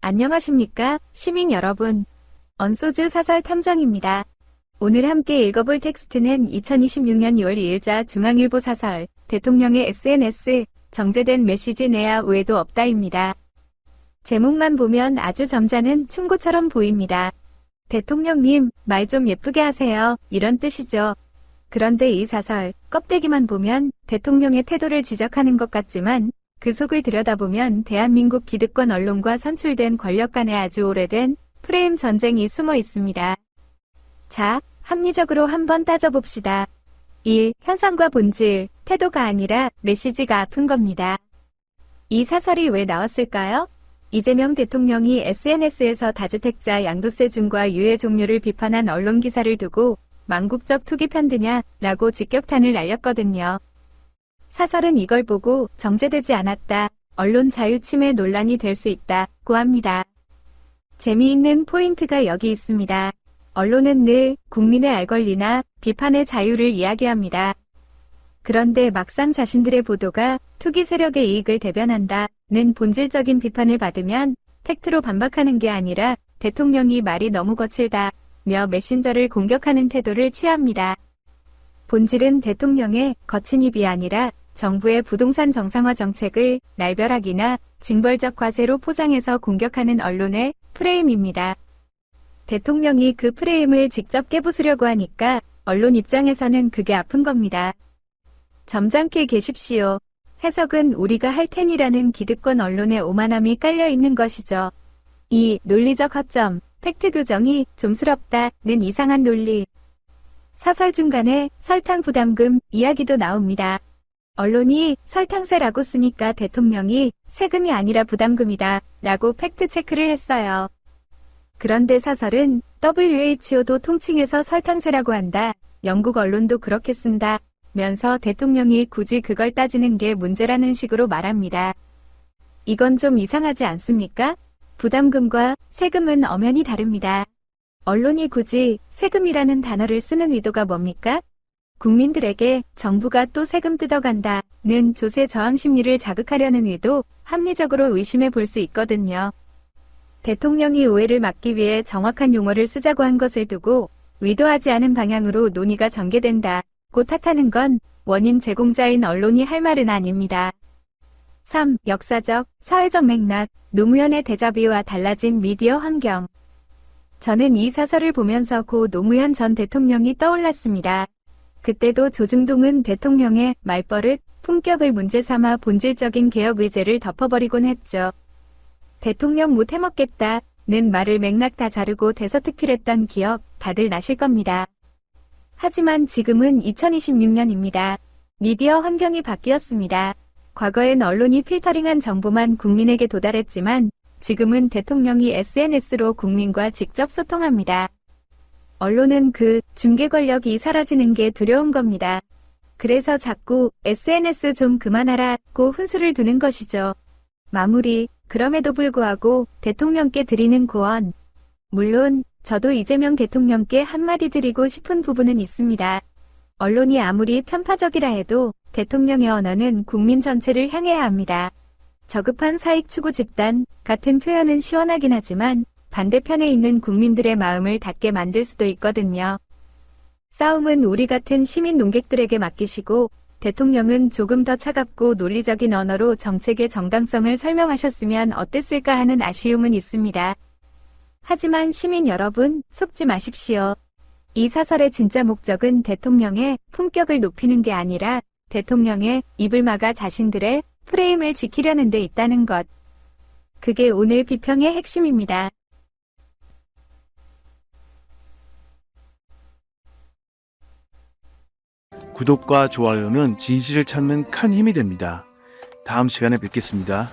안녕하십니까, 시민 여러분. 언소주 사설 탐정입니다. 오늘 함께 읽어볼 텍스트는 2026년 6월 2일자 중앙일보 사설, 대통령의 SNS, 정제된 메시지 내야 오해도 없다입니다. 제목만 보면 아주 점잖은 충고처럼 보입니다. 대통령님, 말 좀 예쁘게 하세요. 이런 뜻이죠. 그런데 이 사설, 껍데기만 보면 대통령의 태도를 지적하는 것 같지만 그 속을 들여다보면 대한민국 기득권 언론과 선출된 권력 간의 아주 오래된 프레임 전쟁이 숨어 있습니다. 자, 합리적으로 한번 따져봅시다. 1. 현상과 본질, 태도가 아니라 메시지가 아픈 겁니다. 이 사설이 왜 나왔을까요? 이재명 대통령이 SNS에서 다주택자 양도세 중과 유예 종료를 비판한 언론 기사를 두고 망국적 투기 편드냐 라고 직격탄을 날렸거든요. 사설은 이걸 보고 정제되지 않았다, 언론 자유 침해 논란이 될 수 있다고 합니다. 재미있는 포인트가 여기 있습니다. 언론은 늘 국민의 알 권리나 비판의 자유를 이야기합니다. 그런데 막상 자신들의 보도가 투기 세력의 이익을 대변한다는 본질적인 비판을 받으면 팩트로 반박하는 게 아니라 대통령이 말이 너무 거칠다며 메신저를 공격하는 태도를 취합니다. 본질은 대통령의 거친 입이 아니라 정부의 부동산 정상화 정책을 날벼락이나 징벌적 과세로 포장해서 공격하는 언론의 프레임입니다. 대통령이 그 프레임을 직접 깨부수려고 하니까 언론 입장에서는 그게 아픈 겁니다. 점잖게 계십시오. 해석은 우리가 할 테니라는 기득권 언론의 오만함이 깔려 있는 것이죠. 2. 논리적 허점, 팩트 규정이 좀스럽다는 이상한 논리. 사설 중간에 설탕 부담금 이야기도 나옵니다. 언론이 설탕세라고 쓰니까 대통령이 세금이 아니라 부담금이다 라고 팩트체크를 했어요. 그런데 사설은 WHO도 통칭해서 설탕세라고 한다, 영국 언론도 그렇게 쓴다 면서 대통령이 굳이 그걸 따지는 게 문제라는 식으로 말합니다. 이건 좀 이상하지 않습니까? 부담금과 세금은 엄연히 다릅니다. 언론이 굳이 세금이라는 단어를 쓰는 의도가 뭡니까? 국민들에게 정부가 또 세금 뜯어간다는 조세 저항 심리를 자극하려는 의도, 합리적으로 의심해 볼 수 있거든요. 대통령이 오해를 막기 위해 정확한 용어를 쓰자고 한 것을 두고 의도하지 않은 방향으로 논의가 전개된다고 탓하는 건 원인 제공자인 언론이 할 말은 아닙니다. 3. 역사적, 사회적 맥락, 노무현의 데자뷰와 달라진 미디어 환경. 저는 이 사설을 보면서 고 노무현 전 대통령이 떠올랐습니다. 그때도 조중동은 대통령의 말버릇, 품격을 문제 삼아 본질적인 개혁 의제를 덮어버리곤 했죠. 대통령 못 해먹겠다는 말을 맥락 다 자르고 대서특필했던 기억 다들 나실 겁니다. 하지만 지금은 2026년입니다. 미디어 환경이 바뀌었습니다. 과거엔 언론이 필터링한 정보만 국민에게 도달했지만 지금은 대통령이 SNS로 국민과 직접 소통합니다. 언론은 그 중개 권력이 사라지는 게 두려운 겁니다. 그래서 자꾸 SNS 좀 그만하라고 훈수를 두는 것이죠. 마무리. 그럼에도 불구하고 대통령께 드리는 고언. 물론 저도 이재명 대통령께 한마디 드리고 싶은 부분은 있습니다. 언론이 아무리 편파적이라 해도 대통령의 언어는 국민 전체를 향해야 합니다. 저급한 사익 추구 집단 같은 표현은 시원하긴 하지만 반대편에 있는 국민들의 마음을 닫게 만들 수도 있거든요. 싸움은 우리 같은 시민 농객들에게 맡기시고 대통령은 조금 더 차갑고 논리적인 언어로 정책의 정당성을 설명하셨으면 어땠을까 하는 아쉬움은 있습니다. 하지만 시민 여러분, 속지 마십시오. 이 사설의 진짜 목적은 대통령의 품격을 높이는 게 아니라 대통령의 입을 막아 자신들의 프레임을 지키려는 데 있다는 것. 그게 오늘 비평의 핵심입니다. 구독과 좋아요는 진실을 찾는 큰 힘이 됩니다. 다음 시간에 뵙겠습니다.